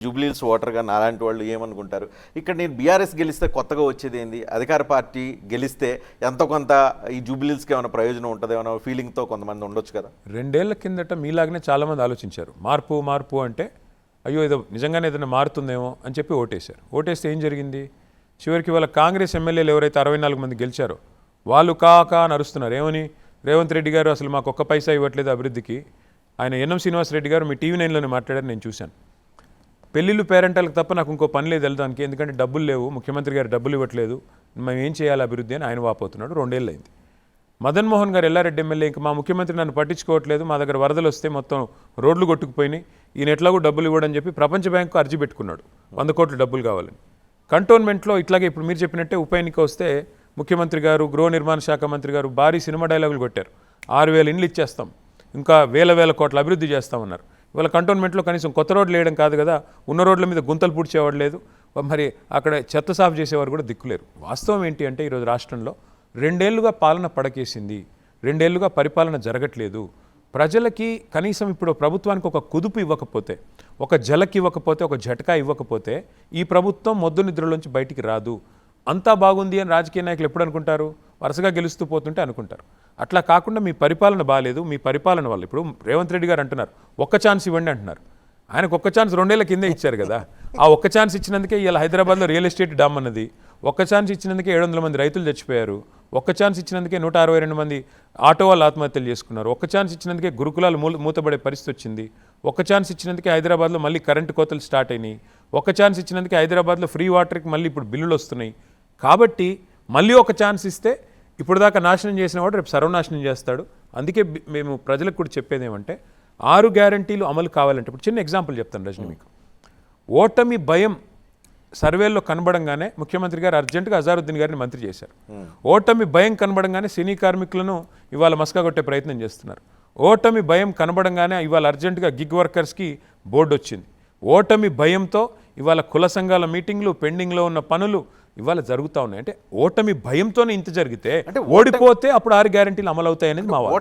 జూబ్లీహిల్స్ ఓటర్గా నాలాంటి వాళ్ళు ఏమనుకుంటారు? ఇక్కడ నేను బీఆర్ఎస్ గెలిస్తే కొత్తగా వచ్చేది ఏంది, అధికార పార్టీ గెలిస్తే ఎంతో కొంత ఈ జూబ్లీహిల్స్కి ఏమైనా ప్రయోజనం ఉంటుంది ఏమైనా ఫీలింగ్తో కొంతమంది ఉండొచ్చు కదా. 2 ఏళ్ల కిందట మీలాగనే చాలామంది ఆలోచించారు. మార్పు మార్పు అంటే అయ్యో ఏదో నిజంగానే ఏదైనా మారుతుందేమో అని చెప్పి ఓటేశారు. ఓటేస్తే ఏం జరిగింది? చివరికి వాళ్ళ కాంగ్రెస్ ఎమ్మెల్యేలు ఎవరైతే 64 మంది గెలిచారో వాళ్ళు కాకా నరుస్తున్నారు. ఏమని? రేవంత్ రెడ్డి గారు అసలు మాకు ఒక్క పైసా ఇవ్వట్లేదు అభివృద్ధికి. ఆయన ఎన్ఎం శ్రీనివాసరెడ్డి గారు మీ టీవీ 9లోనే మాట్లాడారు, నేను చూశాను. పెళ్ళిళ్ళు పేరెంటాలకు తప్ప నాకు ఇంకో పని లేదు వెళ్దానికి, ఎందుకంటే డబ్బులు లేవు, ముఖ్యమంత్రి గారు డబ్బులు ఇవ్వట్లేదు, మేము ఏం చేయాలి అభివృద్ధి అని ఆయన వాపోతున్నాడు. 2 ఏళ్ళు అయింది. మదన్ మోహన్ గారు ఎల్లారెడ్డి ఎమ్మెల్యే ఇంకా మా ముఖ్యమంత్రి నన్ను పట్టించుకోవట్లేదు, మా దగ్గర వరదలు వస్తే మొత్తం రోడ్లు కొట్టుకుపోయినాయి, ఈయన ఎట్లాగో డబ్బులు ఇవ్వడని చెప్పి ప్రపంచ బ్యాంకు అర్జీ పెట్టుకున్నాడు 100 కోట్ల డబ్బులు కావాలని. కంటోన్మెంట్లో ఇట్లాగే ఇప్పుడు మీరు చెప్పినట్టే ఉప ఎన్నిక వస్తే ముఖ్యమంత్రి గారు గృహ నిర్మాణ శాఖ మంత్రి గారు భారీ సినిమా డైలాగులు కొట్టారు. 6000 ఇండ్లు ఇచ్చేస్తాం, ఇంకా వేల కోట్ల అభివృద్ధి చేస్తామన్నారు. ఇవాళ కంటోన్మెంట్లో కనీసం కొత్త రోడ్లు వేయడం కాదు కదా, ఉన్న రోడ్ల మీద గుంతలు పూడ్చేవాడు లేదు, మరి అక్కడ చెత్త సాఫ్ చేసేవారు కూడా దిక్కులేరు. వాస్తవం ఏంటి అంటే ఈరోజు రాష్ట్రంలో 2 ఏళ్లుగా పాలన పడకేసింది, 2 ఏళ్లుగా పరిపాలన జరగట్లేదు. ప్రజలకి కనీసం ఇప్పుడు ప్రభుత్వానికి ఒక కుదుపు ఇవ్వకపోతే, ఒక జలకి ఇవ్వకపోతే, ఒక జటకా ఇవ్వకపోతే ఈ ప్రభుత్వం మొద్దు నిద్రలోంచి బయటికి రాదు. అంతా బాగుంది అని రాజకీయ నాయకులు ఎప్పుడు అనుకుంటారు? వరుసగా గెలుస్తూ పోతుంటే అనుకుంటారు. అట్లా కాకుండా మీ పరిపాలన బాగాలేదు, మీ పరిపాలన వల్ల ఇప్పుడు రేవంత్ రెడ్డి గారు అంటున్నారు ఒక్క ఛాన్స్ ఇవ్వండి అంటున్నారు. ఆయనకు ఒక్క ఛాన్స్ 2 ఏళ్ల కిందే ఇచ్చారు కదా. ఆ ఒక్క ఛాన్స్ ఇచ్చినందుకే ఇలా హైదరాబాద్లో రియల్ ఎస్టేట్ డామ్ అన్నది, ఒక్క ఛాన్స్ ఇచ్చినందుకే 700 మంది రైతులు చచ్చిపోయారు, ఒక్క ఛాన్స్ ఇచ్చినందుకే 162 మంది ఆటో వాళ్ళు ఆత్మహత్యలు చేసుకున్నారు, ఒక్క ఛాన్స్ ఇచ్చినందుకే గురుకులాలు మూతపడే పరిస్థితి వచ్చింది, ఒక్క ఛాన్స్ ఇచ్చినందుకే హైదరాబాద్లో మళ్ళీ కరెంటు కోతలు స్టార్ట్ అయినాయి, ఒక్క ఛాన్స్ ఇచ్చినందుకే హైదరాబాద్లో ఫ్రీ వాటర్కి మళ్ళీ ఇప్పుడు బిల్లులు వస్తున్నాయి. కాబట్టి మళ్ళీ ఒక ఛాన్స్ ఇస్తే ఇప్పుడు దాకా నాశనం చేసిన వాడు రేపు సర్వనాశనం చేస్తాడు. అందుకే మేము ప్రజలకు కూడా చెప్పేది ఏమంటే 6 గ్యారంటీలు అమలు కావాలంటే, ఇప్పుడు చిన్న ఎగ్జాంపుల్ చెప్తాను రజని మీకు. ఓటమి భయం సర్వేల్లో కనబడంగానే ముఖ్యమంత్రి గారు అర్జెంటుగా అజారుద్దీన్ గారిని మంత్రి చేశారు. ఓటమి భయం కనబడంగానే సినీ కార్మికులను ఇవాళ మస్కా కొట్టే ప్రయత్నం చేస్తున్నారు. ఓటమి భయం కనబడంగానే ఇవాళ అర్జెంటుగా గిగ్ వర్కర్స్కి బోర్డు వచ్చింది. ఓటమి భయంతో ఇవాళ కుల సంఘాల మీటింగ్లు, పెండింగ్లో ఉన్న పనులు ఇవాళ జరుగుతూ ఉన్నాయి. అంటే ఓటమి భయంతోనే ఇంత జరిగితే ఓడిపోతే అప్పుడు 6 గ్యారంటీలు అమలు అవుతాయి అనేది మా వాదన.